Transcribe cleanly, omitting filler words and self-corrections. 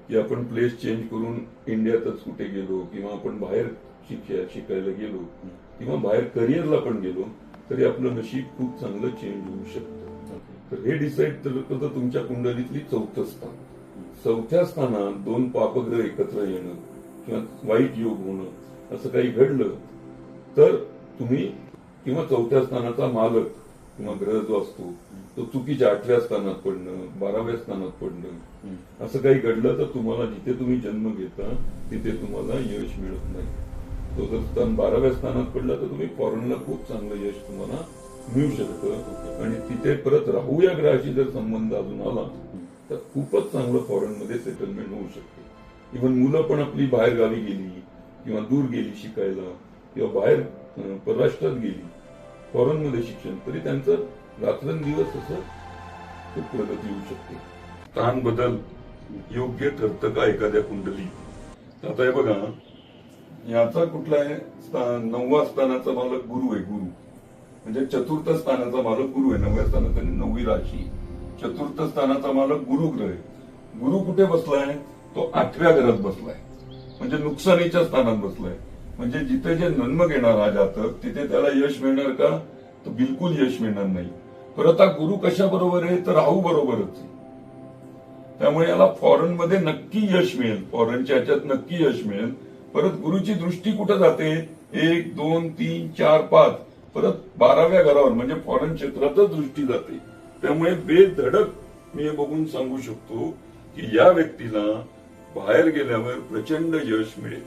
की आपण place change करून इंडियातच कुठे गेलो किंवा आपण बाहेर शिकायला गेलो किंवा बाहेर करिअरला पण गेलो तरी आपलं नशीब खूप चांगलं चेंज होऊ शकतं. तर हे डिसाईड करतं तुमच्या कुंडलीतली चौथं स्थान. चौथ्या स्थानात दोन पापग्रह एकत्र येणं किंवा वाईट योग होणं असं काही घडलं तर तुम्ही किंवा चौथ्या स्थानाचा मालक किंवा ग्रह जो असतो तो चुकीच्या 8व्या स्थानात पडणं 12व्या स्थानात पडणं असं काही घडलं तर तुम्हाला जिथे तुम्ही जन्म घेता तिथे तुम्हाला यश मिळत नाही. तो जर स्थान 12व्या स्थानात पडला तर तुम्ही फॉरेनला खूप चांगलं यश तुम्हाला मिळू शकतं आणि तिथे परत राहू या ग्रहाशी जर संबंध अजून आला तर खूपच चांगलं फॉरेनमध्ये सेटलमेंट होऊ शकते. इव्हन मुलं पण आपली बाहेर गावी गेली किंवा दूर गेली शिकायला किंवा बाहेर परराष्ट्रात गेली फॉरेनमध्ये शिक्षण तरी त्यांचं रात्रंदिवस असं खूप प्रगती होऊ शकते. स्थान बदल योग्य ठरतं का एखाद्या कुंडलीत? आता हे बघा याचा कुठला आहे 9व्या स्थानाचा मालक गुरु आहे. गुरु म्हणजे चतुर्थ स्थानाचा मालक गुरु आहे. 9व्या स्थानात 9वी राशी चतुर्थ स्थानाचा मालक गुरु ग्रह आहे. गुरु कुठे बसलाय? तो 8व्या घरात बसलाय म्हणजे नुकसानीच्या स्थानात बसलाय. म्हणजे जिथे जे जन्म घेणार हा जातक तिथे त्याला यश मिळणार का? तर बिलकुल यश मिळणार नाही. परत हा गुरु कशा बरोबर आहे? तर राहू बरोबरच आहे. त्यामुळे याला फॉरेनमध्ये नक्की यश मिळेल. फॉरेनच्या ह्याच्यात नक्की यश मिळेल. परत गुरुची दृष्टी कुठे जाते? 1, 2, 3, 4, 5 परत 12व्या घरावर म्हणजे फॉरेन क्षेत्रातच दृष्टी जाते. त्यामुळे बेधडक मी हे बघून सांगू शकतो की या व्यक्तीला बाहेर गेल्यावर प्रचंड यश मिळेल.